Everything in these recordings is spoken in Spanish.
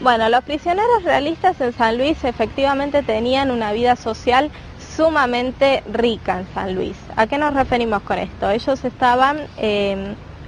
Bueno, los prisioneros realistas en San Luis efectivamente tenían una vida social sumamente rica en San Luis. ¿A qué nos referimos con esto? Ellos estaban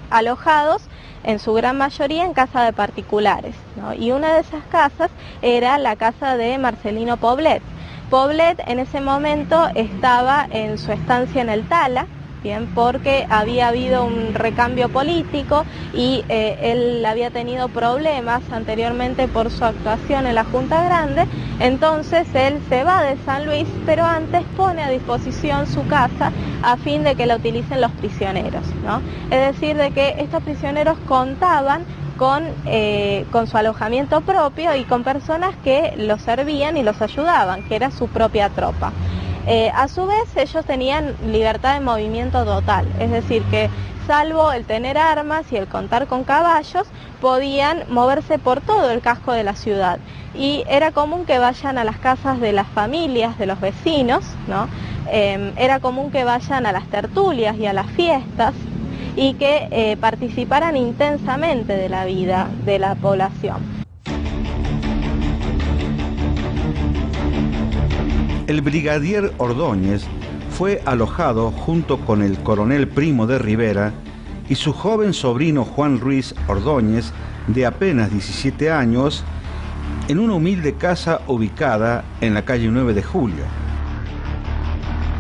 alojados en su gran mayoría en casas de particulares, ¿no? Y una de esas casas era la casa de Marcelino Poblet. Poblet en ese momento estaba en su estancia en el Tala, bien, porque había habido un recambio político y él había tenido problemas anteriormente por su actuación en la Junta Grande. Entonces él se va de San Luis, pero antes pone a disposición su casa a fin de que la utilicen los prisioneros, ¿no? Es decir, de que estos prisioneros contaban con su alojamiento propio y con personas que los servían y los ayudaban, que era su propia tropa. A su vez ellos tenían libertad de movimiento total, es decir que salvo el tener armas y el contar con caballos, podían moverse por todo el casco de la ciudad y era común que vayan a las casas de las familias, de los vecinos, ¿no? Era común que vayan a las tertulias y a las fiestas y que participaran intensamente de la vida de la población. El brigadier Ordóñez fue alojado junto con el coronel Primo de Rivera y su joven sobrino Juan Ruiz Ordóñez, de apenas 17 años, en una humilde casa ubicada en la calle 9 de Julio.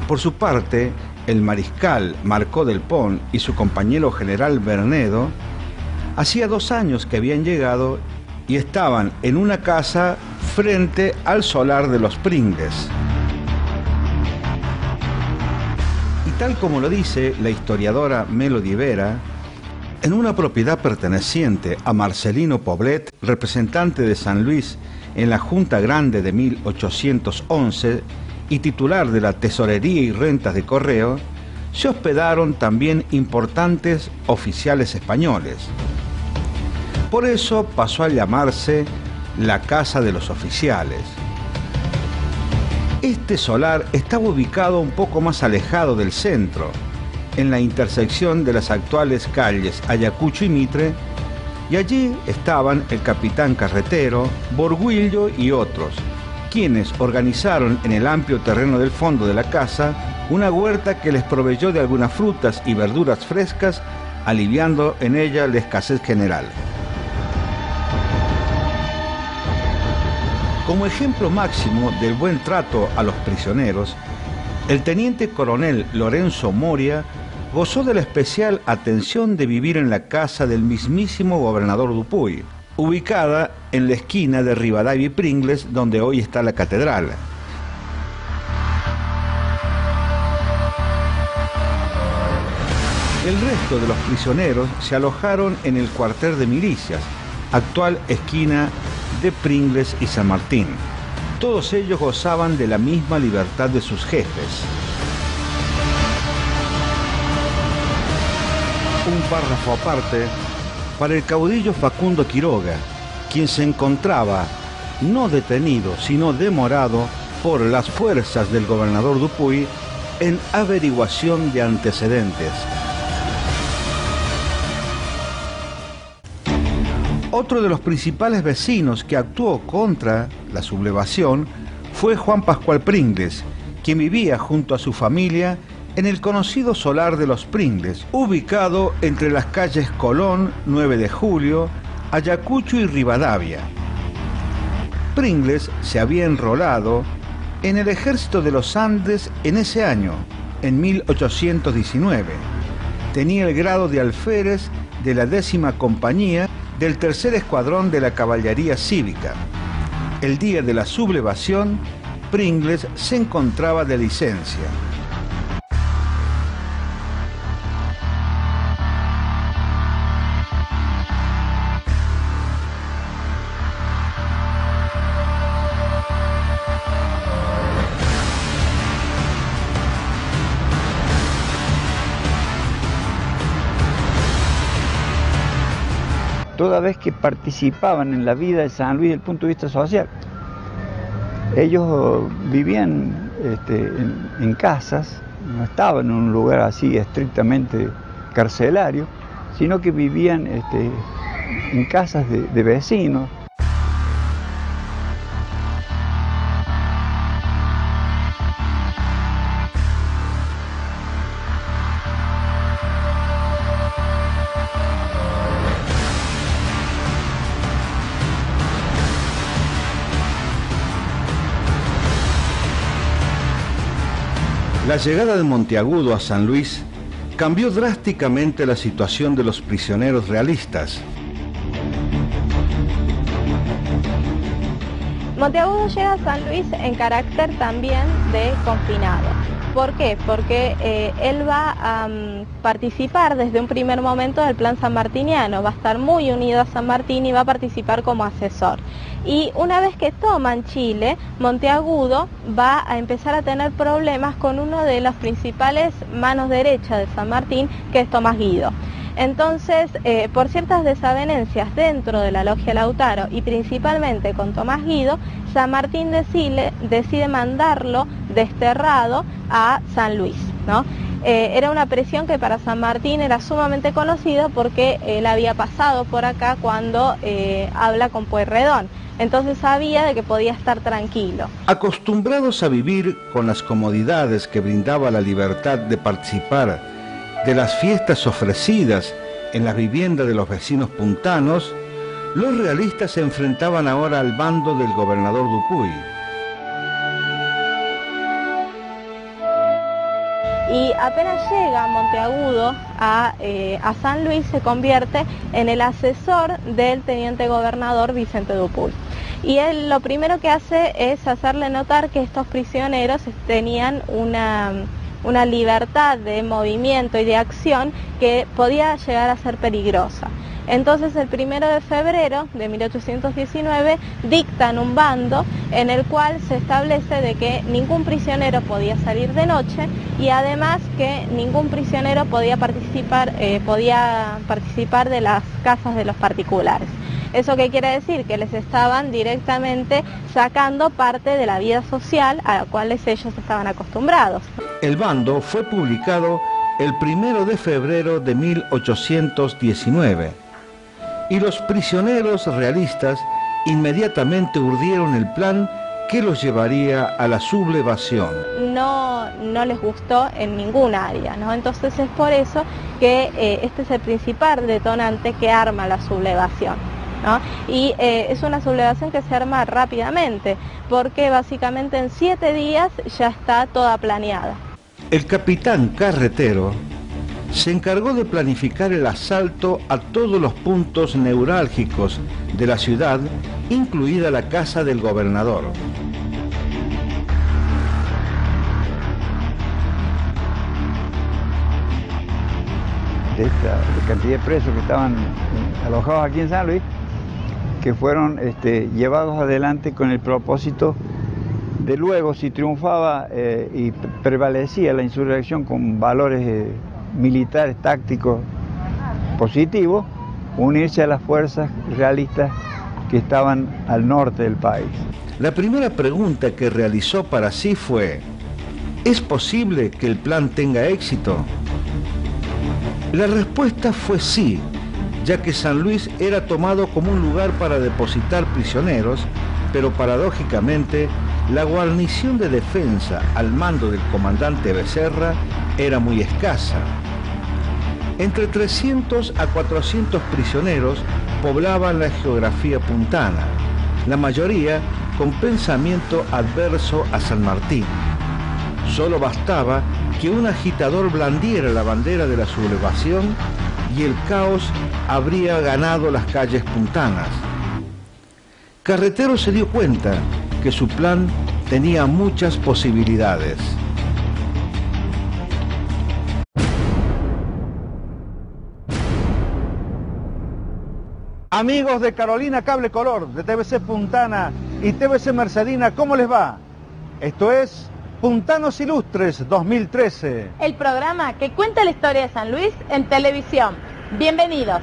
Por su parte, el mariscal Marcó del Pont y su compañero general Bernedo hacía 2 años que habían llegado y estaban en una casa frente al solar de los Pringles. Tal como lo dice la historiadora Melody Vera, en una propiedad perteneciente a Marcelino Poblet, representante de San Luis en la Junta Grande de 1811 y titular de la Tesorería y Rentas de Correo, se hospedaron también importantes oficiales españoles. Por eso pasó a llamarse la Casa de los Oficiales. Este solar estaba ubicado un poco más alejado del centro, en la intersección de las actuales calles Ayacucho y Mitre, y allí estaban el capitán Carretero, Borguillo y otros, quienes organizaron en el amplio terreno del fondo de la casa una huerta que les proveyó de algunas frutas y verduras frescas, aliviando en ella la escasez general. Como ejemplo máximo del buen trato a los prisioneros, el teniente coronel Lorenzo Moria gozó de la especial atención de vivir en la casa del mismísimo gobernador Dupuy, ubicada en la esquina de Rivadavia y Pringles, donde hoy está la catedral. El resto de los prisioneros se alojaron en el cuartel de milicias, actual esquina de Pringles y San Martín. Todos ellos gozaban de la misma libertad de sus jefes. Un párrafo aparte para el caudillo Facundo Quiroga, quien se encontraba no detenido, sino demorado por las fuerzas del gobernador Dupuy en averiguación de antecedentes. Otro de los principales vecinos que actuó contra la sublevación fue Juan Pascual Pringles, quien vivía junto a su familia en el conocido solar de los Pringles, ubicado entre las calles Colón, 9 de Julio, Ayacucho y Rivadavia. Pringles se había enrolado en el ejército de los Andes en ese año, en 1819. Tenía el grado de alférez de la 10ª compañía del tercer escuadrón de la caballería cívica. El día de la sublevación, Pringles se encontraba de licencia. Toda vez que participaban en la vida de San Luis desde el punto de vista social. Ellos vivían en casas, no estaban en un lugar así estrictamente carcelario, sino que vivían en casas de vecinos. La llegada de Monteagudo a San Luis cambió drásticamente la situación de los prisioneros realistas. Monteagudo llega a San Luis en carácter también de confinado. ¿Por qué? Porque él va a participar desde un primer momento del plan sanmartiniano, va a estar muy unido a San Martín y va a participar como asesor. Y una vez que toman Chile, Monteagudo va a empezar a tener problemas con uno de las principales manos derechas de San Martín, que es Tomás Guido. Entonces, por ciertas desavenencias dentro de la logia Lautaro y principalmente con Tomás Guido, San Martín decide mandarlo desterrado a San Luis, ¿no? Era una presión que para San Martín era sumamente conocido porque él había pasado por acá cuando habla con Pueyrredón. Entonces sabía de que podía estar tranquilo. Acostumbrados a vivir con las comodidades que brindaba la libertad de participar de las fiestas ofrecidas en las viviendas de los vecinos puntanos, los realistas se enfrentaban ahora al bando del gobernador Dupuy. Y apenas llega Monteagudo a San Luis, se convierte en el asesor del teniente gobernador Vicente Dupuy. Y él lo primero que hace es hacerle notar que estos prisioneros tenían una libertad de movimiento y de acción que podía llegar a ser peligrosa. Entonces el 1 de febrero de 1819 dictan un bando en el cual se establece de que ningún prisionero podía salir de noche y además que ningún prisionero podía participar de las casas de los particulares. ¿Eso qué quiere decir? Que les estaban directamente sacando parte de la vida social a la cual ellos estaban acostumbrados. El bando fue publicado el 1 de febrero de 1819 y los prisioneros realistas inmediatamente urdieron el plan que los llevaría a la sublevación. No les gustó en ningún área, ¿no? Entonces es por eso que este es el principal detonante que arma la sublevación, ¿no? Y es una sublevación que se arma rápidamente, porque básicamente en 7 días ya está toda planeada. El capitán Carretero se encargó de planificar el asalto a todos los puntos neurálgicos de la ciudad, incluida la casa del gobernador. De esta cantidad de presos que estaban alojados aquí en San Luis, que fueron llevados adelante con el propósito de luego, si triunfaba y prevalecía la insurrección con valores militares, tácticos positivos, unirse a las fuerzas realistas que estaban al norte del país. La primera pregunta que realizó para sí fue: ¿es posible que el plan tenga éxito? La respuesta fue sí, ya que San Luis era tomado como un lugar para depositar prisioneros, pero paradójicamente la guarnición de defensa al mando del comandante Becerra era muy escasa. Entre 300 a 400 prisioneros poblaban la geografía puntana, la mayoría con pensamiento adverso a San Martín. Solo bastaba que un agitador blandiera la bandera de la sublevación y el caos habría ganado las calles puntanas. Carretero se dio cuenta que su plan tenía muchas posibilidades. Amigos de Carolina Cable Color, de TVC Puntana y TVC Mercedina, ¿cómo les va? Esto es Puntanos Ilustres 2013. El programa que cuenta la historia de San Luis en televisión. Bienvenidos.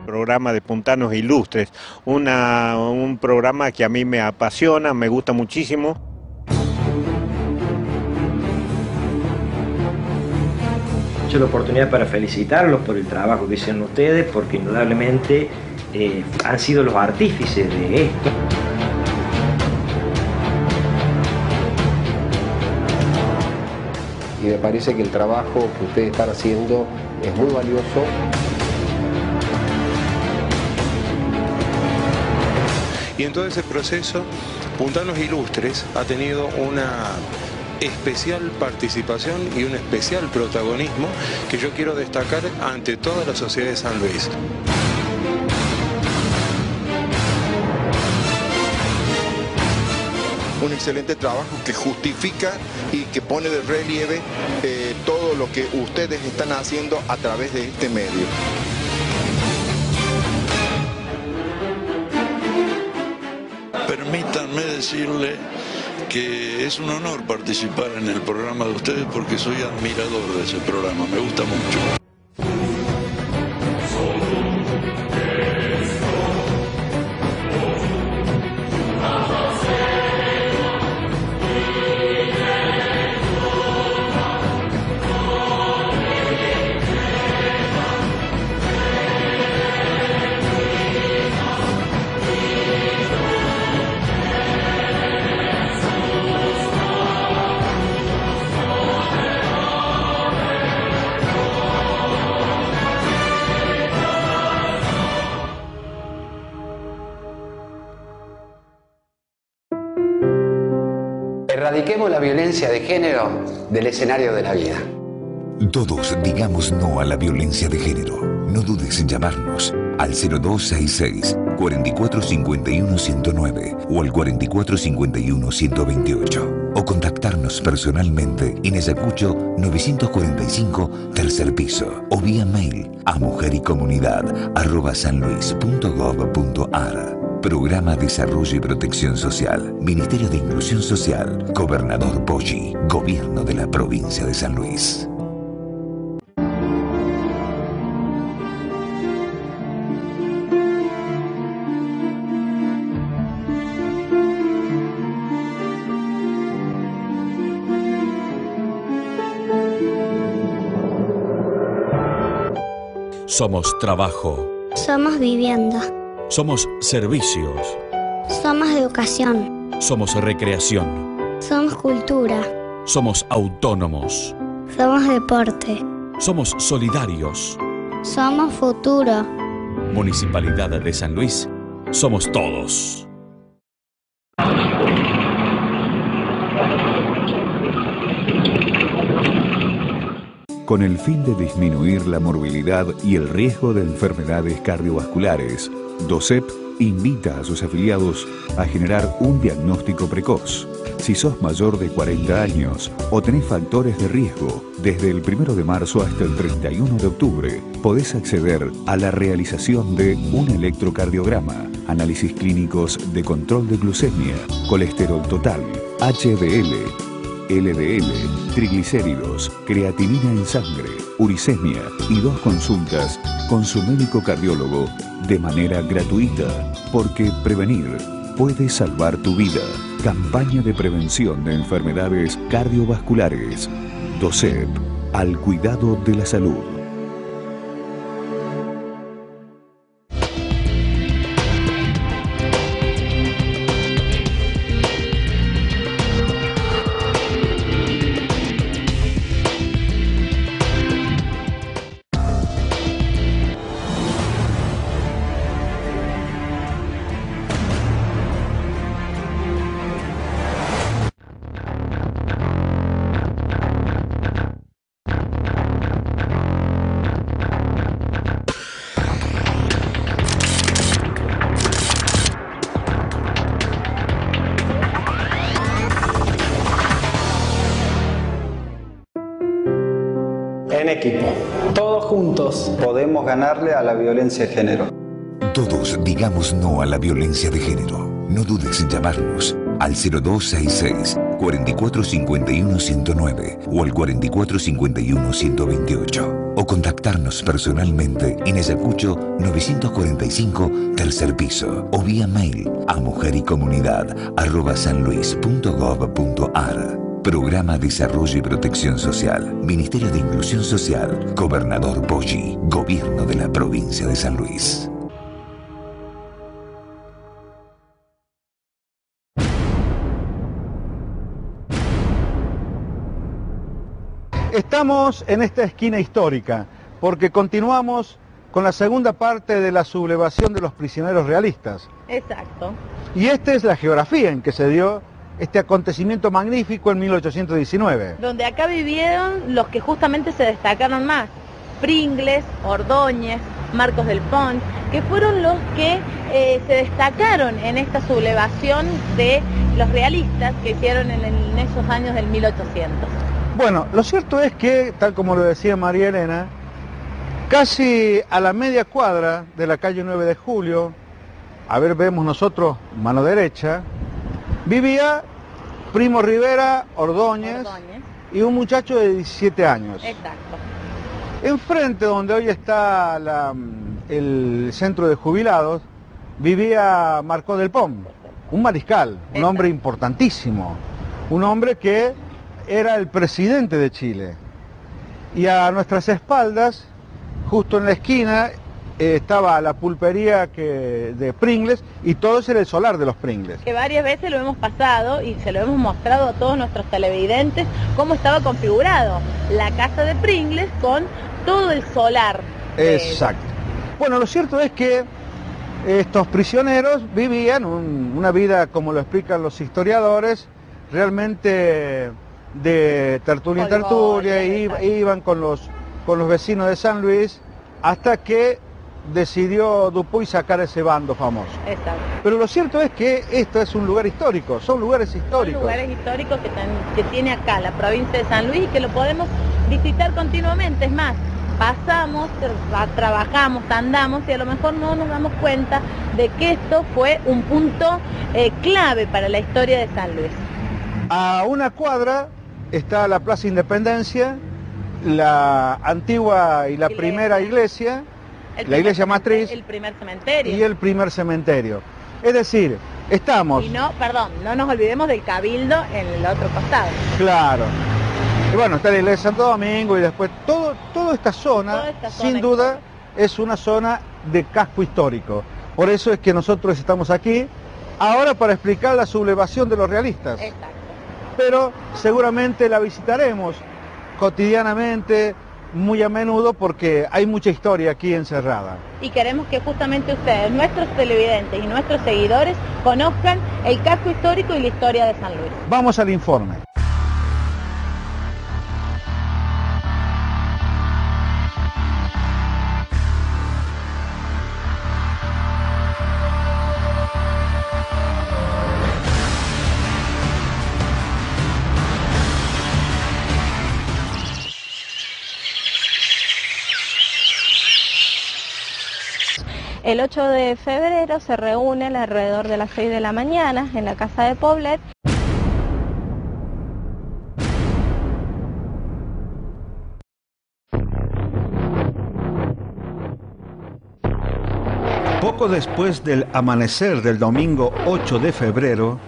Programa de Puntanos Ilustres, un programa que a mí me apasiona, me gusta muchísimo. Yo la oportunidad para felicitarlos por el trabajo que hicieron ustedes, porque indudablemente han sido los artífices de esto. Y me parece que el trabajo que ustedes están haciendo es muy valioso. Y en todo ese proceso, Puntanos Ilustres ha tenido una especial participación y un especial protagonismo que yo quiero destacar ante toda la sociedad de San Luis. Un excelente trabajo que justifica y que pone de relieve todo lo que ustedes están haciendo a través de este medio. Permítanme decirle que es un honor participar en el programa de ustedes porque soy admirador de ese programa, me gusta mucho. Erradiquemos la violencia de género del escenario de la vida. Todos digamos no a la violencia de género. No dudes en llamarnos al 0266 4451 109 o al 4451 128 o contactarnos personalmente en Ayacucho 945 tercer piso o vía mail a mujericomunidad@sanluis.gov.ar. Programa Desarrollo y Protección Social, Ministerio de Inclusión Social, Gobernador Poggi, Gobierno de la Provincia de San Luis. Somos trabajo. Somos vivienda. Somos servicios. Somos educación. Somos recreación. Somos cultura. Somos autónomos. Somos deporte. Somos solidarios. Somos futuro. Municipalidad de San Luis. Somos todos. Con el fin de disminuir la morbilidad y el riesgo de enfermedades cardiovasculares, DOCEP invita a sus afiliados a generar un diagnóstico precoz. Si sos mayor de 40 años o tenés factores de riesgo, desde el 1 de marzo hasta el 31 de octubre, podés acceder a la realización de un electrocardiograma, análisis clínicos de control de glucemia, colesterol total, HDL, LDL, triglicéridos, creatinina en sangre, uricemia y 2 consultas con su médico cardiólogo de manera gratuita, porque prevenir puede salvar tu vida. Campaña de prevención de enfermedades cardiovasculares. DOCEP, al cuidado de la salud. En equipo, todos juntos, podemos ganarle a la violencia de género. Todos digamos no a la violencia de género. No dudes en llamarnos al 0266 4451 109 o al 4451 128 o contactarnos personalmente en Ayacucho 945 tercer piso o vía mail a mujericomunidad@sanluis.gov.ar. Programa Desarrollo y Protección Social, Ministerio de Inclusión Social, Gobernador Poggi, Gobierno de la Provincia de San Luis. Estamos en esta esquina histórica porque continuamos con la segunda parte de la sublevación de los prisioneros realistas. Exacto. Y esta es la geografía en que se dio este acontecimiento magnífico en 1819. Donde acá vivieron los que justamente se destacaron más. Pringles, Ordóñez, Marcos del Pont, que fueron los que se destacaron en esta sublevación de los realistas que hicieron en esos años del 1800. Bueno, lo cierto es que, tal como lo decía María Elena, casi a la media cuadra de la calle 9 de Julio, a ver, vemos nosotros, mano derecha, vivía Primo Rivera Ordóñez y un muchacho de 17 años. Exacto. Enfrente, donde hoy está el centro de jubilados, vivía Marcos del Pont, un mariscal, un hombre importantísimo, un hombre que era el presidente de Chile. Y a nuestras espaldas, justo en la esquina, estaba la pulpería de Pringles, y todo ese era el solar de los Pringles. Que varias veces lo hemos pasado y se lo hemos mostrado a todos nuestros televidentes cómo estaba configurado la casa de Pringles con todo el solar. Exacto. Bueno, lo cierto es que estos prisioneros vivían una vida, como lo explican los historiadores, realmente de tertulia en tertulia, iban con los vecinos de San Luis, hasta que decidió Dupuy sacar ese bando famoso. Exacto. Pero lo cierto es que esto es un lugar histórico, son lugares históricos. Son lugares históricos que tiene acá la provincia de San Luis y que lo podemos visitar continuamente. Es más, pasamos, trabajamos, andamos y a lo mejor no nos damos cuenta de que esto fue un punto clave para la historia de San Luis. A una cuadra está la Plaza Independencia, la antigua y la primera iglesia, la iglesia matriz, el primer cementerio. Y el primer cementerio. Es decir, estamos... Y no nos olvidemos del Cabildo en el otro costado. Claro. Y bueno, está la iglesia de Santo Domingo y después toda esta zona, sin duda, es una zona de casco histórico. Por eso es que nosotros estamos aquí, ahora para explicar la sublevación de los realistas. Exacto. Pero seguramente la visitaremos cotidianamente, muy a menudo, porque hay mucha historia aquí encerrada. Y queremos que justamente ustedes, nuestros televidentes y nuestros seguidores, conozcan el casco histórico y la historia de San Luis. Vamos al informe. El 8 de febrero se reúnen alrededor de las 6 de la mañana en la casa de Poblet. Poco después del amanecer del domingo 8 de febrero,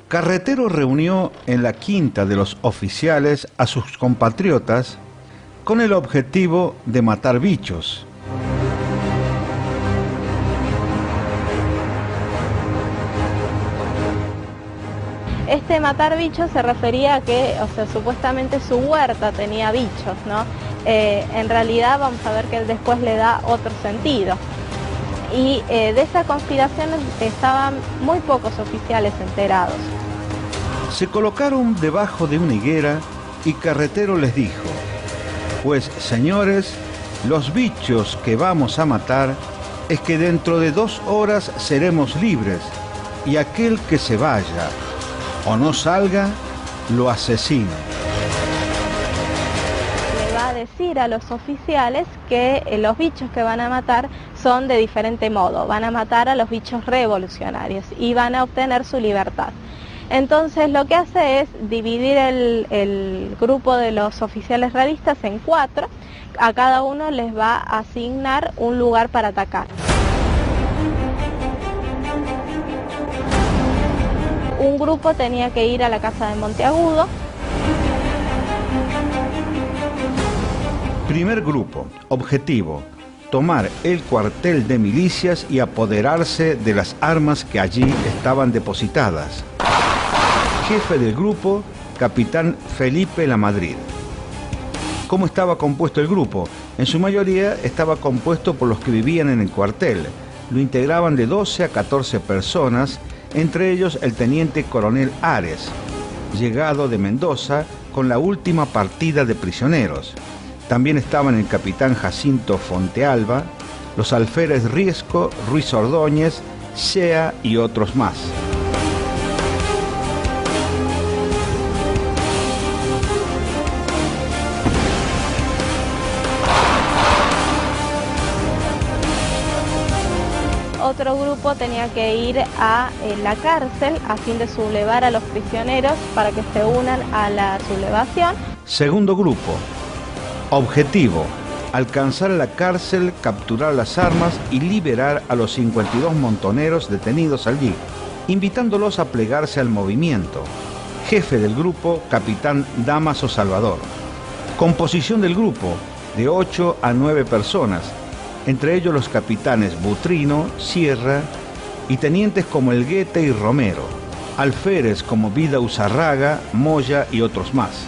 Carretero reunió en la quinta de los oficiales a sus compatriotas con el objetivo de matar bichos. Este matar bichos se refería a que, supuestamente su huerta tenía bichos, ¿no? En realidad vamos a ver que él después le da otro sentido. Y de esa conspiración estaban muy pocos oficiales enterados. Se colocaron debajo de una higuera y Carretero les dijo: pues señores, los bichos que vamos a matar es que dentro de 2 horas seremos libres, y aquel que se vaya o no salga, lo asesina. Le va a decir a los oficiales que los bichos que van a matar son de diferente modo. Van a matar a los bichos revolucionarios y van a obtener su libertad. Entonces lo que hace es dividir el grupo de los oficiales realistas en 4. A cada uno les va a asignar un lugar para atacar. Un grupo tenía que ir a la casa de Monteagudo. Primer grupo, objetivo: tomar el cuartel de milicias y apoderarse de las armas que allí estaban depositadas. Jefe del grupo, capitán Felipe Lamadrid. ¿Cómo estaba compuesto el grupo? En su mayoría estaba compuesto por los que vivían en el cuartel. Lo integraban de 12 a 14 personas, entre ellos el teniente coronel Ares, llegado de Mendoza con la última partida de prisioneros. También estaban el capitán Jacinto Fontealba, los alférez Riesco, Ruiz Ordóñez, Sea y otros más. Otro grupo tenía que ir a la cárcel a fin de sublevar a los prisioneros para que se unan a la sublevación. Segundo grupo. Objetivo: alcanzar la cárcel, capturar las armas y liberar a los 52 montoneros detenidos allí, invitándolos a plegarse al movimiento. Jefe del grupo, capitán Dámaso Salvador. Composición del grupo: de 8 a 9 personas, entre ellos los capitanes Butrino, Sierra y tenientes como Elguete y Romero, alférez como Vida Uzarraga, Moya y otros más.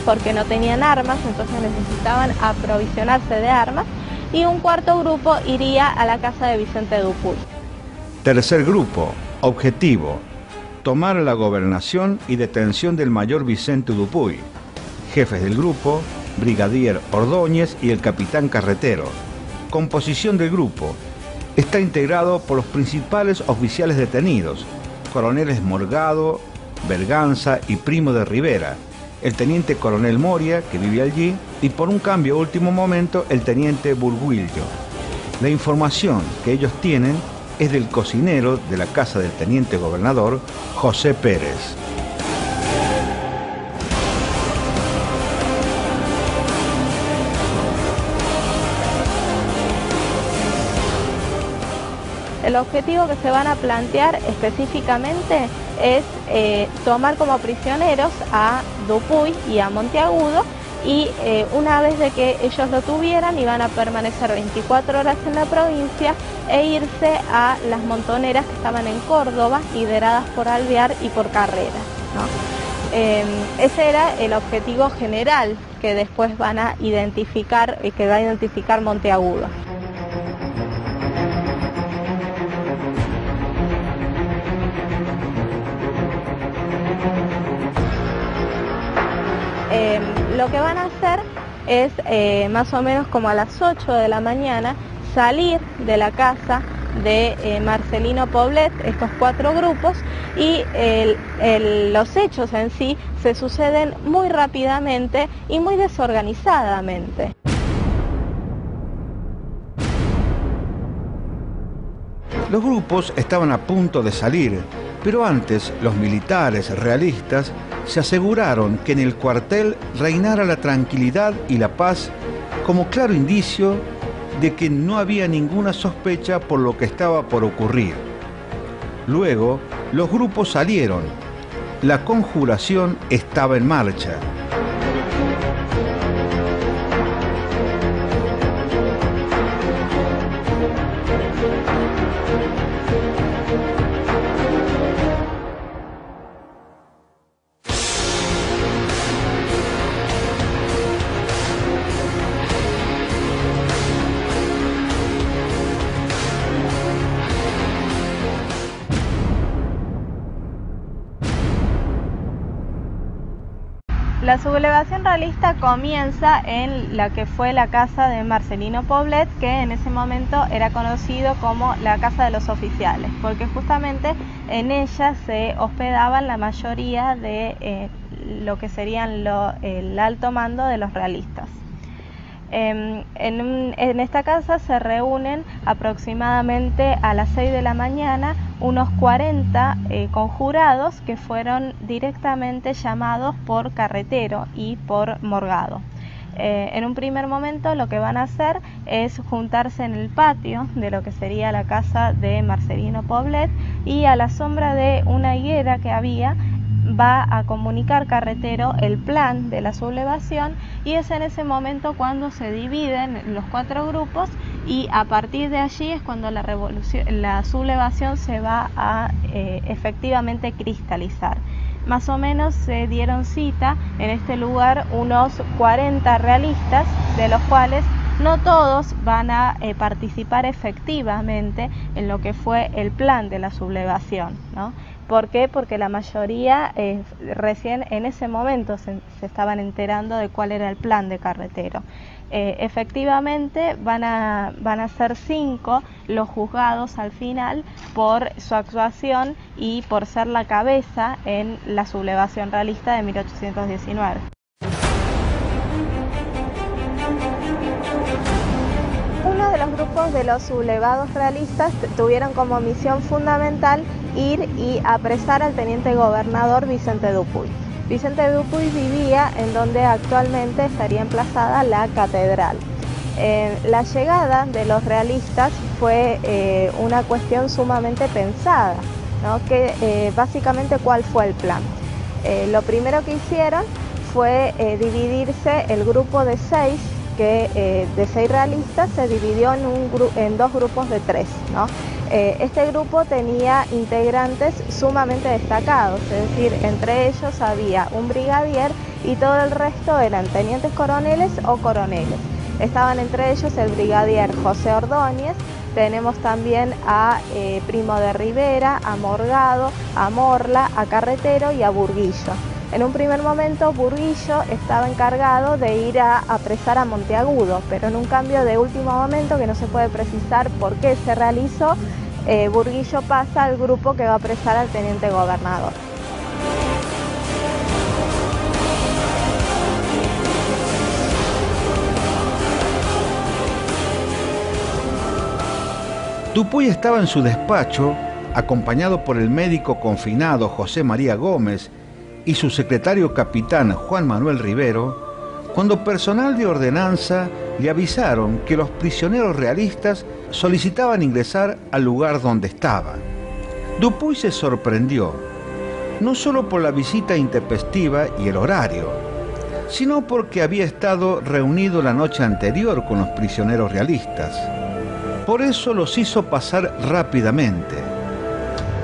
Porque no tenían armas, entonces necesitaban aprovisionarse de armas, y un cuarto grupo iría a la casa de Vicente Dupuy. Tercer grupo. Objetivo: tomar la gobernación y detención del mayor Vicente Dupuy. Jefes del grupo: Brigadier Ordóñez y el capitán Carretero. Composición del grupo: está integrado por los principales oficiales detenidos, coroneles Morgado, Berganza y Primo de Rivera, el teniente coronel Moria, que vive allí, y por un cambio a último momento, el teniente Burguillo. La información que ellos tienen es del cocinero de la casa del teniente gobernador, José Pérez. El objetivo que se van a plantear específicamente es tomar como prisioneros a Dupuy y a Monteagudo, y una vez de que ellos lo tuvieran, iban a permanecer 24 horas en la provincia e irse a las montoneras que estaban en Córdoba, lideradas por Alvear y por Carrera, ¿no? Ese era el objetivo general que después van a identificar, que va a identificar Monteagudo. Lo que van a hacer es, más o menos como a las 8 de la mañana, salir de la casa de Marcelino Poblet, estos cuatro grupos, y los hechos en sí se suceden muy rápidamente y muy desorganizadamente. Los grupos estaban a punto de salir, pero antes los militares realistas se aseguraron que en el cuartel reinara la tranquilidad y la paz, como claro indicio de que no había ninguna sospecha por lo que estaba por ocurrir. Luego, los grupos salieron. La conjuración estaba en marcha. La sublevación realista comienza en la que fue la casa de Marcelino Poblet, que en ese momento era conocido como la casa de los oficiales, porque justamente en ella se hospedaban la mayoría de lo que serían el alto mando de los realistas. En esta casa se reúnen aproximadamente a las 6 de la mañana unos 40 conjurados que fueron directamente llamados por Carretero y por Morgado. En un primer momento lo que van a hacer es juntarse en el patio de lo que sería la casa de Marcelino Poblet, y a la sombra de una higuera que había va a comunicar Carretero el plan de la sublevación, y es en ese momento cuando se dividen los cuatro grupos y a partir de allí es cuando la sublevación se va a efectivamente cristalizar. Más o menos se dieron cita en este lugar unos 40 realistas, de los cuales no todos van a participar efectivamente en lo que fue el plan de la sublevación, ¿no? ¿Por qué? Porque la mayoría recién en ese momento se estaban enterando de cuál era el plan de Carretero. Efectivamente van a ser 5 los juzgados al final por su actuación y por ser la cabeza en la sublevación realista de 1819. Uno de los grupos de los sublevados realistas tuvieron como misión fundamental ir y apresar al teniente gobernador Vicente Dupuy. Vicente Dupuy vivía en donde actualmente estaría emplazada la catedral. La llegada de los realistas fue una cuestión sumamente pensada, ¿no? Básicamente, ¿cuál fue el plan? Lo primero que hicieron fue dividirse el grupo de 6, de 6 realistas se dividió en 2 grupos de 3, ¿no? Este grupo tenía integrantes sumamente destacados, es decir, entre ellos había un brigadier y todo el resto eran tenientes coroneles o coroneles. Estaban entre ellos el brigadier José Ordóñez, tenemos también a Primo de Rivera, a Morgado, a Morla, a Carretero y a Burguillo. En un primer momento Burguillo estaba encargado de ir a apresar a Monteagudo, pero en un cambio de último momento, que no se puede precisar por qué se realizó, Burguillo pasa al grupo que va a apresar al teniente gobernador. Dupuy estaba en su despacho, acompañado por el médico confinado José María Gómez y su secretario capitán Juan Manuel Rivero, cuando personal de ordenanza le avisaron que los prisioneros realistas solicitaban ingresar al lugar donde estaban. Dupuy se sorprendió, no solo por la visita intempestiva y el horario, sino porque había estado reunido la noche anterior con los prisioneros realistas. Por eso los hizo pasar rápidamente.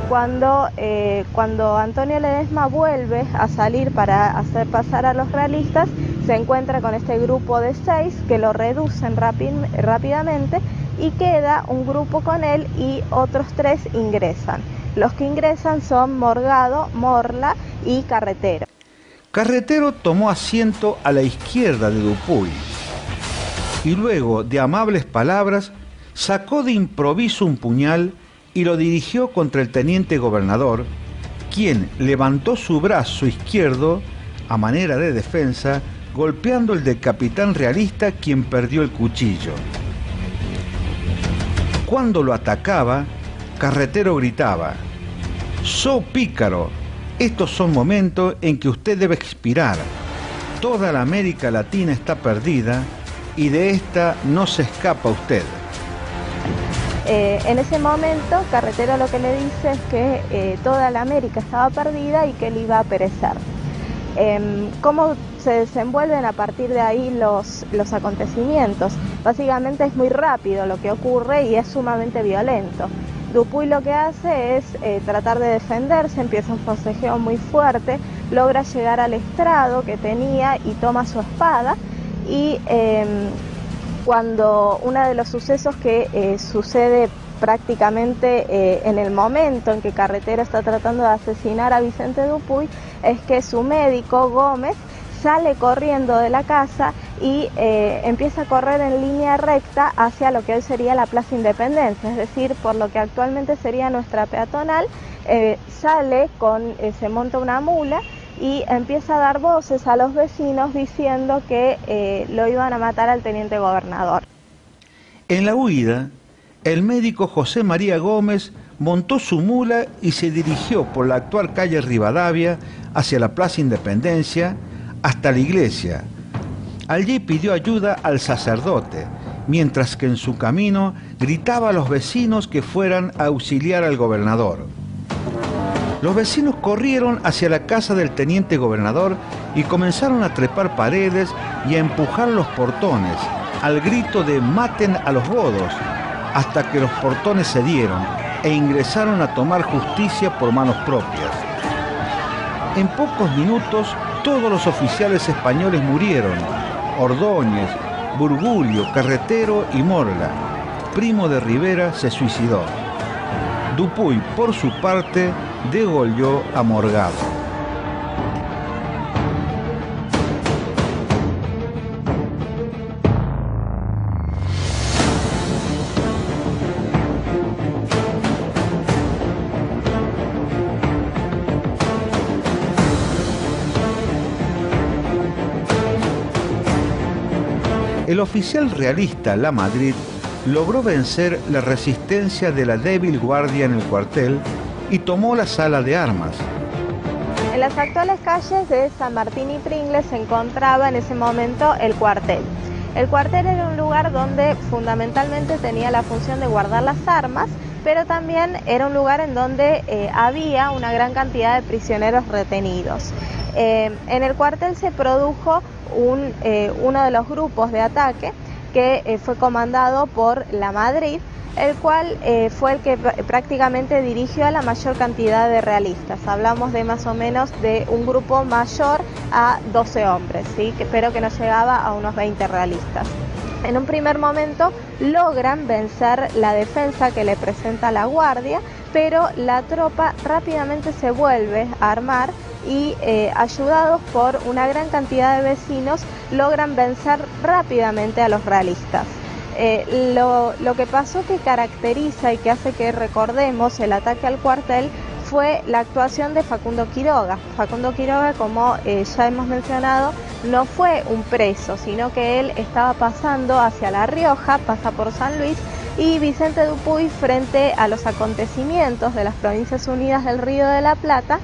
Cuando Antonio Ledesma vuelve a salir para hacer pasar a los realistas, se encuentra con este grupo de 6 que lo reducen rápidamente y queda un grupo con él y otros 3 ingresan. Los que ingresan son Morgado, Morla y Carretero. Carretero tomó asiento a la izquierda de Dupuy y luego de amables palabras sacó de improviso un puñal y lo dirigió contra el teniente gobernador, quien levantó su brazo izquierdo a manera de defensa, golpeando el del capitán realista, quien perdió el cuchillo. Cuando lo atacaba, Carretero gritaba: «So pícaro, estos son momentos en que usted debe expirar. Toda la América Latina está perdida y de esta no se escapa usted». En ese momento, Carretero lo que le dice es que toda la América estaba perdida y que él iba a perecer. ¿Cómo se desenvuelven a partir de ahí los acontecimientos? Básicamente es muy rápido lo que ocurre y es sumamente violento. Dupuy lo que hace es tratar de defenderse, empieza un forcejeo muy fuerte, logra llegar al estrado que tenía y toma su espada y cuando uno de los sucesos que sucede prácticamente en el momento en que Carretero está tratando de asesinar a Vicente Dupuy es que su médico Gómez sale corriendo de la casa y empieza a correr en línea recta hacia lo que hoy sería la Plaza Independencia, es decir, por lo que actualmente sería nuestra peatonal. Se monta una mula y empieza a dar voces a los vecinos diciendo que lo iban a matar al teniente gobernador. En la huida, el médico José María Gómez montó su mula y se dirigió por la actual calle Rivadavia hacia la Plaza Independencia hasta la iglesia. Allí pidió ayuda al sacerdote, mientras que en su camino gritaba a los vecinos que fueran a auxiliar al gobernador. Los vecinos corrieron hacia la casa del teniente gobernador y comenzaron a trepar paredes y a empujar los portones al grito de «maten a los godos», hasta que los portones cedieron e ingresaron a tomar justicia por manos propias. En pocos minutos todos los oficiales españoles murieron: Ordóñez, Burgulio, Carretero y Morla. Primo de Rivera se suicidó. Dupuy, por su parte, degolló a Morgado. El oficial realista Lamadrid logró vencer la resistencia de la débil guardia en el cuartel y tomó la sala de armas. En las actuales calles de San Martín y Pringles se encontraba en ese momento el cuartel. El cuartel era un lugar donde fundamentalmente tenía la función de guardar las armas, pero también era un lugar en donde había una gran cantidad de prisioneros retenidos. En el cuartel se produjo uno de los grupos de ataque que fue comandado por Lamadrid, el cual fue el que prácticamente dirigió a la mayor cantidad de realistas. Hablamos de más o menos de un grupo mayor a 12 hombres, ¿sí? Pero que no llegaba a unos 20 realistas. En un primer momento logran vencer la defensa que le presenta la guardia, pero la tropa rápidamente se vuelve a armar y ayudados por una gran cantidad de vecinos logran vencer rápidamente a los realistas. Lo que pasó que caracteriza y que hace que recordemos el ataque al cuartel fue la actuación de Facundo Quiroga. Facundo Quiroga, como ya hemos mencionado, no fue un preso, sino que él estaba pasando hacia La Rioja, pasa por San Luis, y Vicente Dupuy, frente a los acontecimientos de las Provincias Unidas del Río de la Plata,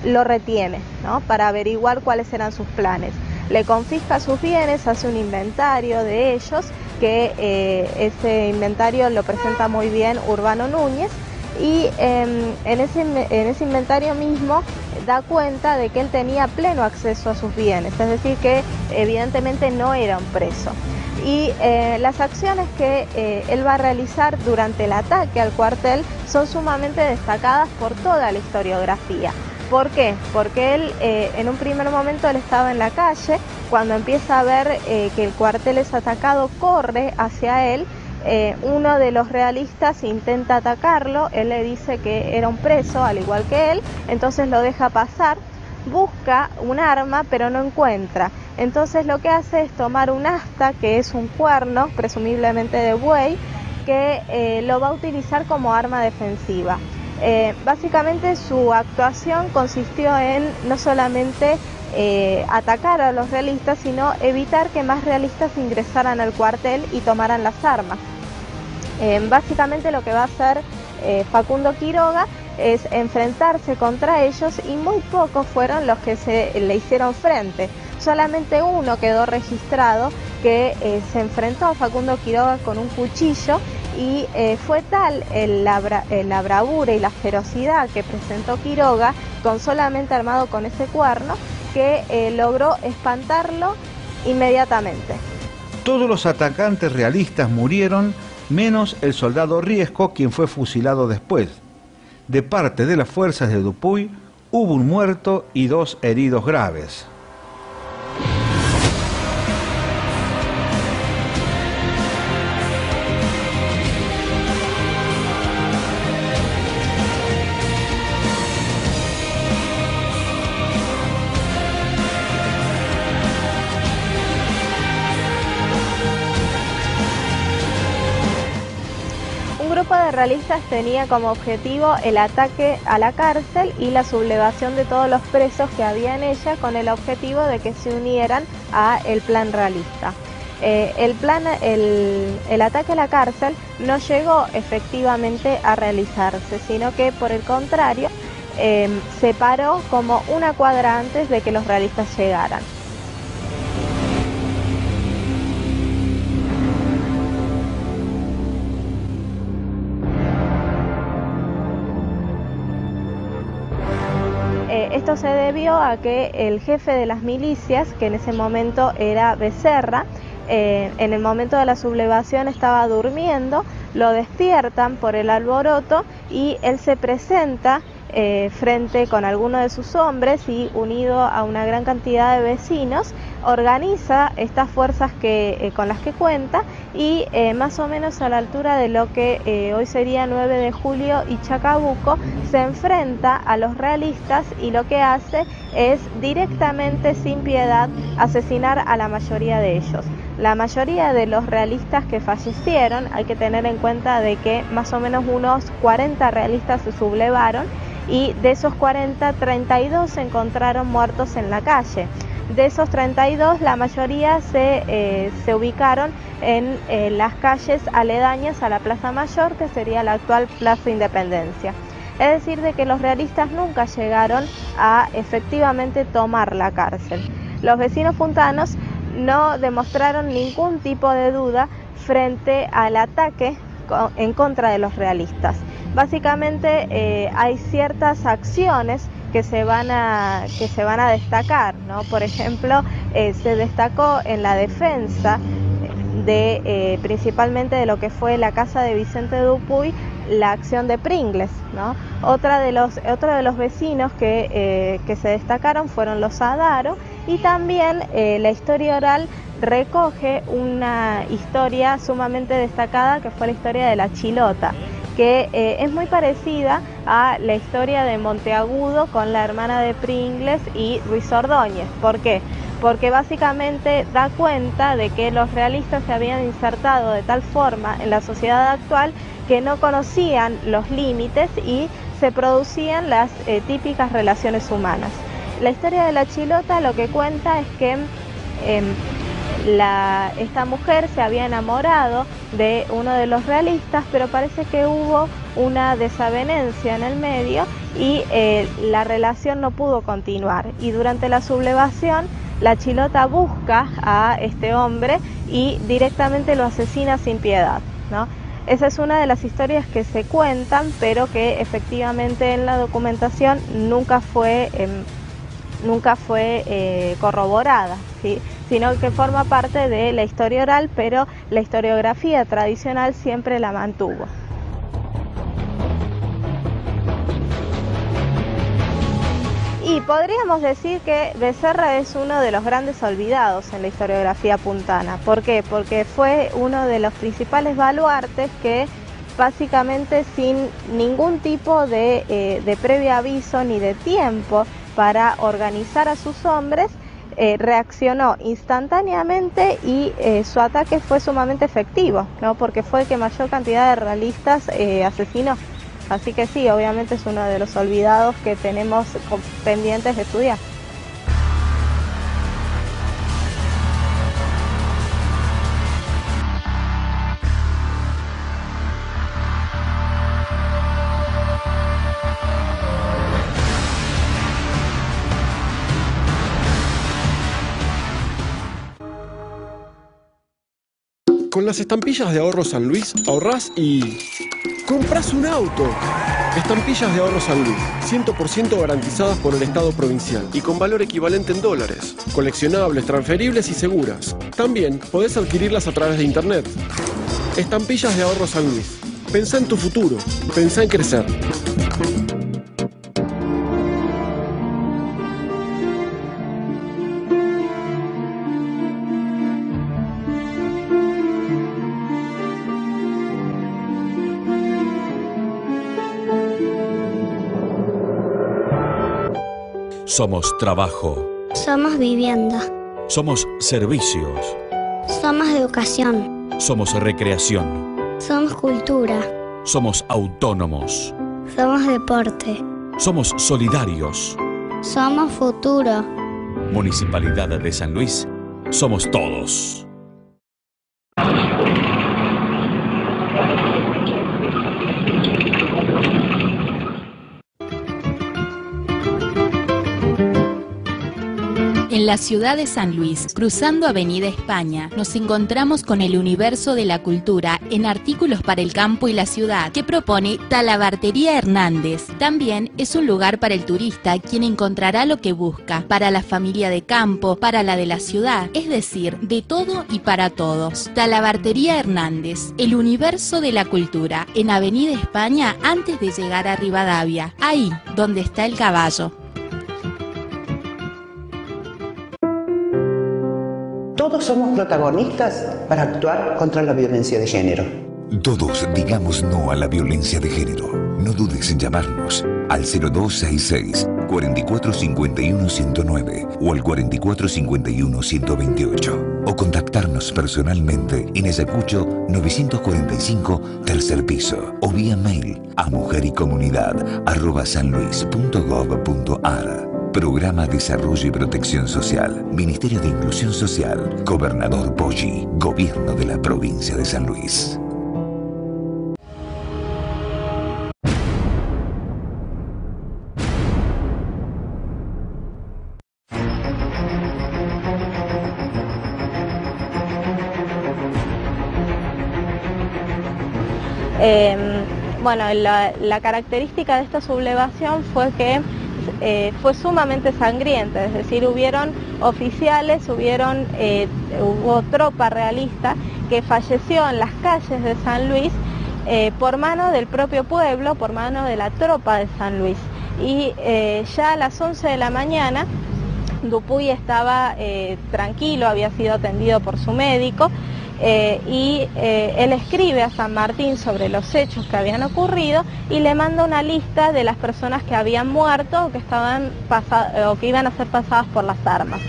lo retiene, ¿no? Para averiguar cuáles eran sus planes. Le confisca sus bienes, hace un inventario de ellos, que ese inventario lo presenta muy bien Urbano Núñez, y en ese inventario mismo da cuenta de que él tenía pleno acceso a sus bienes, es decir, que evidentemente no era un preso. Y las acciones que él va a realizar durante el ataque al cuartel son sumamente destacadas por toda la historiografía. ¿Por qué? Porque él, en un primer momento, él estaba en la calle, cuando empieza a ver que el cuartel es atacado, corre hacia él, uno de los realistas intenta atacarlo, él le dice que era un preso, al igual que él, entonces lo deja pasar, busca un arma, pero no encuentra. Entonces lo que hace es tomar un asta, que es un cuerno, presumiblemente de buey, que lo va a utilizar como arma defensiva. Básicamente su actuación consistió en no solamente atacar a los realistas, sino evitar que más realistas ingresaran al cuartel y tomaran las armas. Básicamente lo que va a hacer Facundo Quiroga es enfrentarse contra ellos, y muy pocos fueron los que le hicieron frente. Solamente uno quedó registrado que se enfrentó a Facundo Quiroga con un cuchillo, y fue tal la bravura y la ferocidad que presentó Quiroga, con solamente armado con ese cuerno, que logró espantarlo inmediatamente. Todos los atacantes realistas murieron, menos el soldado Riesco, quien fue fusilado después. De parte de las fuerzas de Dupuy hubo un muerto y 2 heridos graves. El grupo de realistas tenía como objetivo el ataque a la cárcel y la sublevación de todos los presos que había en ella, con el objetivo de que se unieran a el plan realista. El ataque a la cárcel no llegó efectivamente a realizarse, sino que por el contrario se paró como una cuadra antes de que los realistas llegaran. Esto se debió a que el jefe de las milicias, que en ese momento era Becerra, en el momento de la sublevación estaba durmiendo, lo despiertan por el alboroto y él se presenta frente con alguno de sus hombres y unido a una gran cantidad de vecinos, organiza estas fuerzas con las que cuenta y más o menos a la altura de lo que hoy sería 9 de julio y Chacabuco, se enfrenta a los realistas y lo que hace es directamente, sin piedad, asesinar a la mayoría de ellos. La mayoría de los realistas que fallecieron, hay que tener en cuenta de que más o menos unos 40 realistas se sublevaron y de esos 40, 32 se encontraron muertos en la calle. De esos 32, la mayoría se ubicaron en las calles aledañas a la Plaza Mayor, que sería la actual Plaza Independencia. Es decir, de que los realistas nunca llegaron a efectivamente tomar la cárcel. Los vecinos puntanos no demostraron ningún tipo de duda frente al ataque en contra de los realistas. Básicamente hay ciertas acciones que se van a destacar, ¿no? Por ejemplo, se destacó en la defensa principalmente de lo que fue la casa de Vicente Dupuy, la acción de Pringles, ¿no? Otro de los vecinos que se destacaron fueron los Adaro, y también la historia oral recoge una historia sumamente destacada que fue la historia de la Chilota, que es muy parecida a la historia de Monteagudo con la hermana de Pringles y Ruiz Ordóñez. ¿Por qué? Porque básicamente da cuenta de que los realistas se habían insertado de tal forma en la sociedad actual que no conocían los límites y se producían las típicas relaciones humanas. La historia de la Chilota lo que cuenta es que esta mujer se había enamorado de uno de los realistas, pero parece que hubo una desavenencia en el medio y la relación no pudo continuar. Y durante la sublevación, la Chilota busca a este hombre y directamente lo asesina sin piedad, ¿no? Esa es una de las historias que se cuentan, pero que efectivamente en la documentación nunca fue corroborada, ¿sí? Sino que forma parte de la historia oral, pero la historiografía tradicional siempre la mantuvo. Y podríamos decir que Becerra es uno de los grandes olvidados en la historiografía puntana. ¿Por qué? Porque fue uno de los principales baluartes que básicamente sin ningún tipo de previo aviso ni de tiempo para organizar a sus hombres, reaccionó instantáneamente y su ataque fue sumamente efectivo, ¿no? Porque fue el que mayor cantidad de realistas asesinó. Así que sí, obviamente es uno de los olvidados que tenemos pendientes de estudiar. Con las estampillas de Ahorro San Luis ahorrás y compras un auto. Estampillas de Ahorro San Luis, 100% garantizadas por el Estado provincial y con valor equivalente en dólares. Coleccionables, transferibles y seguras. También podés adquirirlas a través de internet. Estampillas de Ahorro San Luis. Pensá en tu futuro. Pensá en crecer. Somos trabajo. Somos vivienda. Somos servicios. Somos educación. Somos recreación. Somos cultura. Somos autónomos. Somos deporte. Somos solidarios. Somos futuro. Municipalidad de San Luis. Somos todos. En En la ciudad de San Luis, cruzando Avenida España, nos encontramos con el universo de la cultura en artículos para el campo y la ciudad que propone Talabartería Hernández. También es un lugar para el turista, quien encontrará lo que busca, para la familia de campo, para la de la ciudad, es decir, de todo y para todos. Talabartería Hernández, el universo de la cultura, en Avenida España antes de llegar a Rivadavia, ahí donde está el caballo. Todos somos protagonistas para actuar contra la violencia de género. Todos digamos no a la violencia de género. No dudes en llamarnos al 0266 4451 109 o al 4451 128 o contactarnos personalmente en Ayacucho 945 tercer piso o vía mail a mujerycomunidad@sanluis.gov.ar. Programa Desarrollo y Protección Social, Ministerio de Inclusión Social, Gobernador Poggi, Gobierno de la Provincia de San Luis. Bueno, la característica de esta sublevación fue que fue sumamente sangrienta, es decir, hubieron oficiales, hubo tropa realista que falleció en las calles de San Luis por mano del propio pueblo, por mano de la tropa de San Luis. Y ya a las 11 de la mañana Dupuy estaba tranquilo, había sido atendido por su médico. Él escribe a San Martín sobre los hechos que habían ocurrido y le manda una lista de las personas que habían muerto o que iban a ser pasadas por las armas.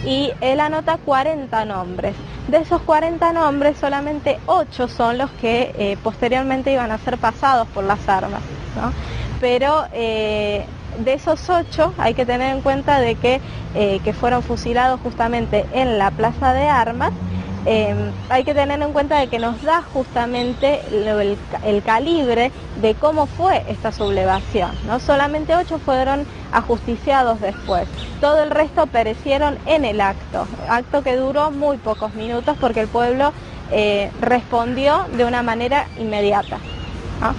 Y él anota 40 nombres. De esos 40 nombres, solamente 8 son los que posteriormente iban a ser pasados por las armas, ¿no? Pero de esos 8 hay que tener en cuenta de que fueron fusilados justamente en la Plaza de Armas. Hay que tener en cuenta de que nos da justamente el calibre de cómo fue esta sublevación, ¿no? Solamente 8 fueron ajusticiados después, todo el resto perecieron en el acto que duró muy pocos minutos porque el pueblo respondió de una manera inmediata, ¿no?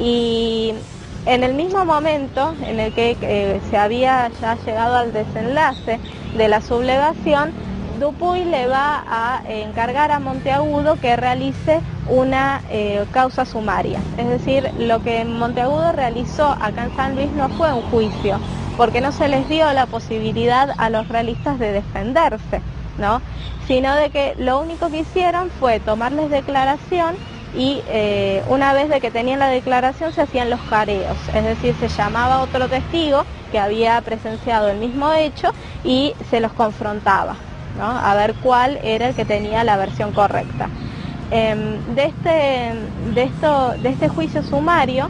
Y en el mismo momento en el que se había ya llegado al desenlace de la sublevación, Dupuy le va a encargar a Monteagudo que realice una causa sumaria. Es decir, lo que Monteagudo realizó acá en San Luis no fue un juicio, porque no se les dio la posibilidad a los realistas de defenderse, ¿no? Sino de que lo único que hicieron fue tomarles declaración y una vez de que tenían la declaración se hacían los careos, es decir, se llamaba a otro testigo que había presenciado el mismo hecho y se los confrontaba, ¿no? A ver cuál era el que tenía la versión correcta. De este juicio sumario,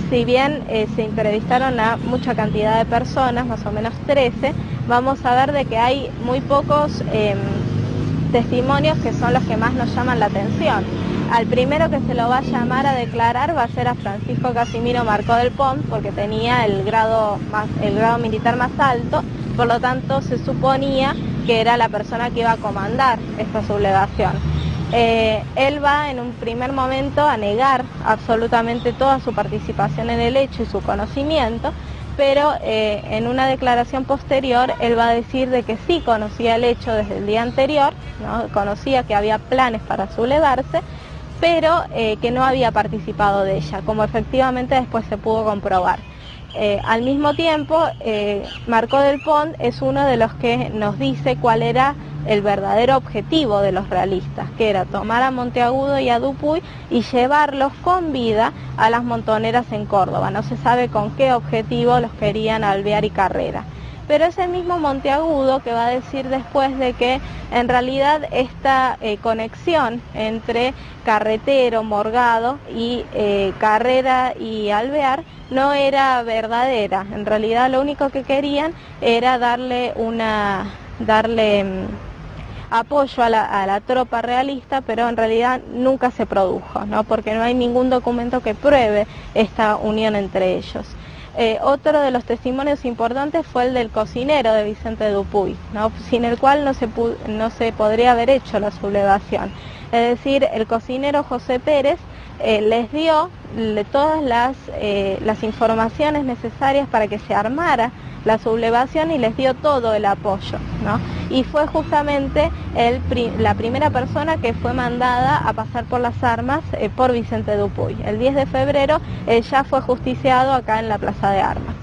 si bien se entrevistaron a mucha cantidad de personas, más o menos 13, vamos a ver de que hay muy pocos testimonios que son los que más nos llaman la atención. Al primero que se lo va a llamar a declarar va a ser a Francisco Casimiro Marcó del Pont, porque tenía el grado militar más alto, por lo tanto se suponía que era la persona que iba a comandar esta sublevación. Él va en un primer momento a negar absolutamente toda su participación en el hecho y su conocimiento, pero en una declaración posterior él va a decir de que sí conocía el hecho desde el día anterior, ¿no? Conocía que había planes para sublevarse, pero que no había participado de ella, como efectivamente después se pudo comprobar. Al mismo tiempo, Marcó del Pont es uno de los que nos dice cuál era el verdadero objetivo de los realistas, que era tomar a Monteagudo y a Dupuy y llevarlos con vida a las montoneras en Córdoba. No se sabe con qué objetivo los querían Alvear y Carrera. Pero ese mismo Monteagudo que va a decir después de que en realidad esta conexión entre Carretero, Morgado y Carrera y Alvear no era verdadera. En realidad lo único que querían era darle apoyo a la tropa realista, pero en realidad nunca se produjo, ¿no? Porque no hay ningún documento que pruebe esta unión entre ellos. Otro de los testimonios importantes fue el del cocinero de Vicente Dupuy, ¿no? Sin el cual no se podría haber hecho la sublevación. Es decir, el cocinero José Pérez les dio todas las informaciones necesarias para que se armara la sublevación y les dio todo el apoyo, ¿no? Y fue justamente la primera persona que fue mandada a pasar por las armas por Vicente Dupuy. El 10 de febrero ya fue justiciado acá en la Plaza de Armas.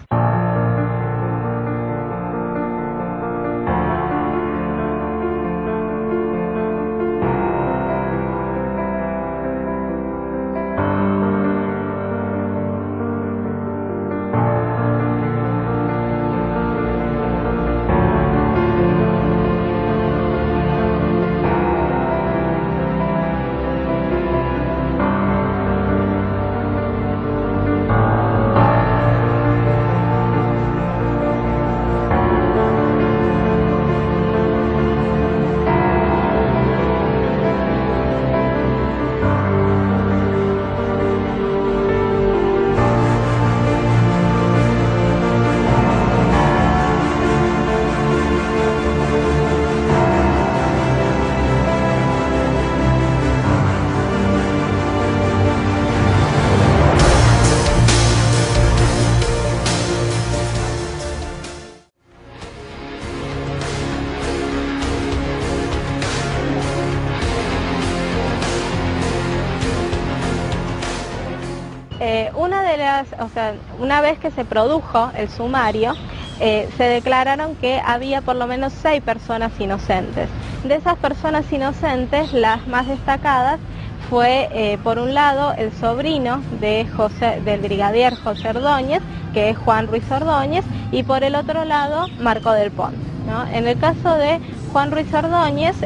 Una vez que se produjo el sumario, se declararon que había por lo menos 6 personas inocentes. De esas personas inocentes, las más destacadas fue, por un lado, el sobrino del brigadier José Ordóñez, que es Juan Ruiz Ordóñez, y por el otro lado, Marco del Pont, ¿no? En el caso de Juan Ruiz Ordóñez,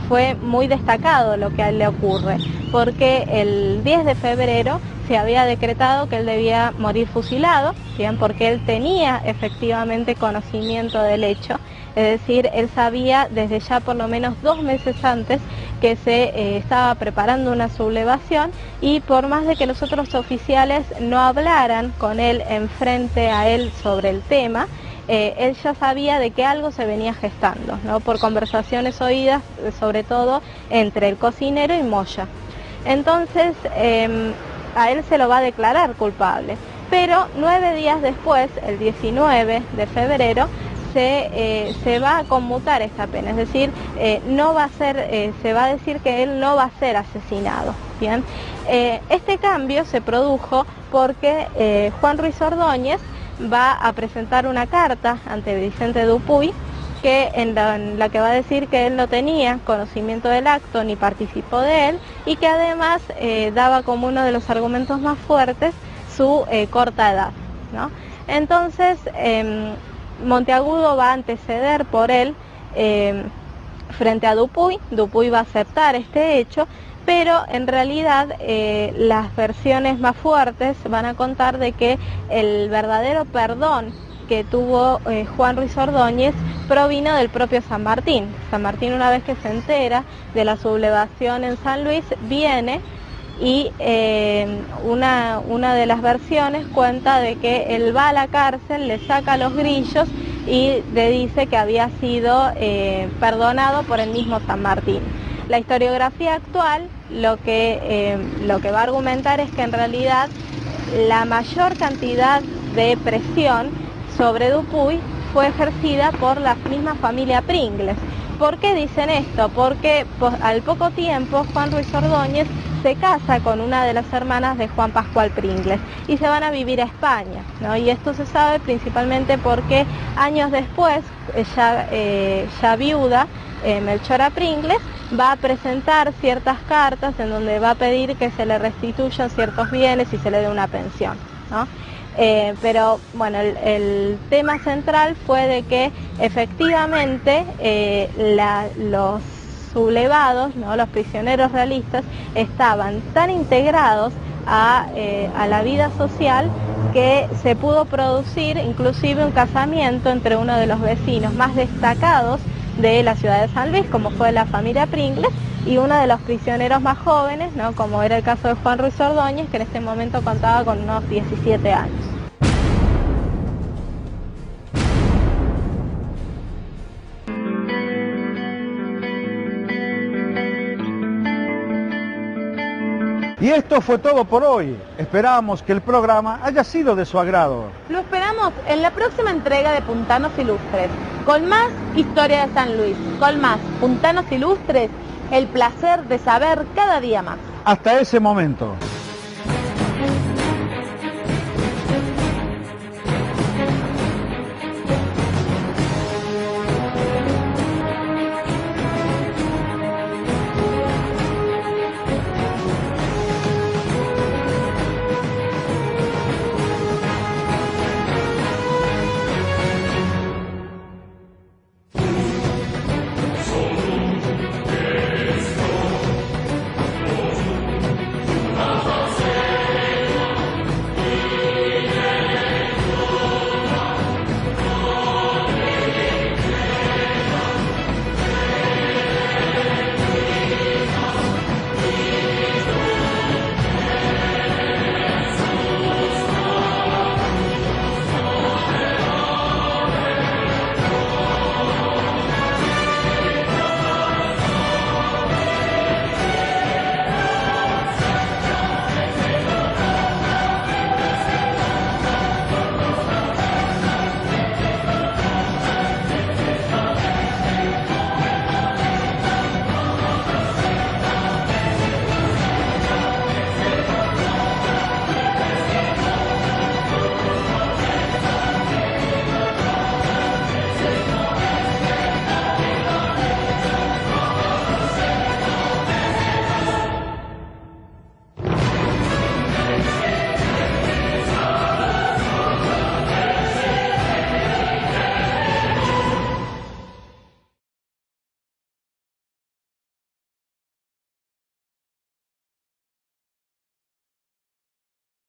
fue muy destacado lo que a él le ocurre, porque el 10 de febrero se había decretado que él debía morir fusilado, ¿bien? Porque él tenía efectivamente conocimiento del hecho, es decir, él sabía desde ya por lo menos 2 meses antes que se estaba preparando una sublevación, y por más de que los otros oficiales no hablaran con él enfrente a él sobre el tema, él ya sabía de que algo se venía gestando, ¿no? Por conversaciones oídas, sobre todo entre el cocinero y Moya. Entonces, a él se lo va a declarar culpable, pero 9 días después, el 19 de febrero, se va a conmutar esta pena, es decir, no va a ser, se va a decir que él no va a ser asesinado, ¿bien? Este cambio se produjo porque Juan Ruiz Ordóñez va a presentar una carta ante Vicente Dupuy, en la que va a decir que él no tenía conocimiento del acto ni participó de él, y que además daba como uno de los argumentos más fuertes su corta edad, ¿no? Entonces, Monteagudo va a anteceder por él frente a Dupuy. Dupuy va a aceptar este hecho, pero en realidad las versiones más fuertes van a contar de que el verdadero perdón que tuvo Juan Ruiz Ordóñez provino del propio San Martín. San Martín, una vez que se entera de la sublevación en San Luis, viene y una de las versiones cuenta de que él va a la cárcel, le saca los grillos y le dice que había sido perdonado por el mismo San Martín. La historiografía actual lo que va a argumentar es que en realidad la mayor cantidad de presión sobre Dupuy fue ejercida por la misma familia Pringles. ¿Por qué dicen esto? Porque al poco tiempo Juan Ruiz Ordóñez se casa con una de las hermanas de Juan Pascual Pringles y se van a vivir a España, ¿no? Y esto se sabe principalmente porque años después, ya viuda, Melchora Pringles va a presentar ciertas cartas en donde va a pedir que se le restituyan ciertos bienes y se le dé una pensión, ¿no? Pero bueno, el tema central fue de que efectivamente los sublevados, ¿no? Los prisioneros realistas estaban tan integrados a la vida social que se pudo producir inclusive un casamiento entre uno de los vecinos más destacados de la ciudad de San Luis, como fue la familia Pringles, y uno de los prisioneros más jóvenes, ¿no? Como era el caso de Juan Ruiz Ordóñez, que en este momento contaba con unos 17 años. Y esto fue todo por hoy. Esperamos que el programa haya sido de su agrado. Lo esperamos en la próxima entrega de Puntanos Ilustres, con más historia de San Luis, con más Puntanos Ilustres, el placer de saber cada día más. Hasta ese momento.